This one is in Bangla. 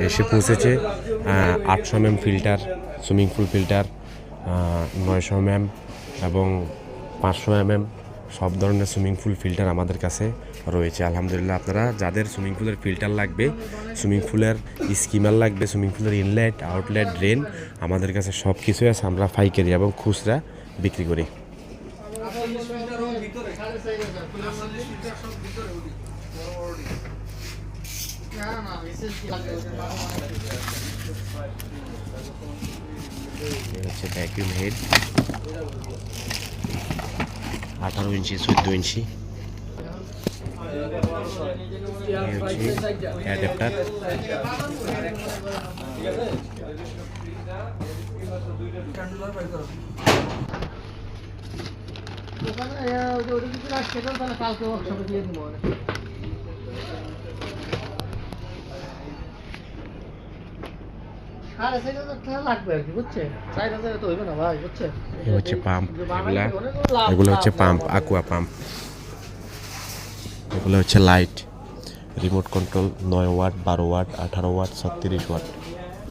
এসে পৌঁছেছে 800 mm filter, swimming pool filter, 900 mm এবং 500 mm সব ধরনের সুইমিং পুল ফিল্টার আমাদের কাছে রয়েছে। আলহামদুলিল্লাহ, আপনারা যাদের সুইমিং পুলের ফিল্টার লাগবে, সুইমিং পুলের স্কিমার লাগবে, সুইমিং পুলের ইনলেট, আউটলেট, ড্রেন, আমাদের কাছে সব কিছুই আছে। আমরা পাইকারি এবং খুচরা বিক্রি করি। হচ্ছে vacuum head 18 inch, 14 inch. Adapter, হচ্ছে পাম্প, এগুলো হচ্ছে পাম্প, aqua পাম্প। এগুলো হচ্ছে light, remote control, 9 watt, 12 watt, 18 watt, 36 watt.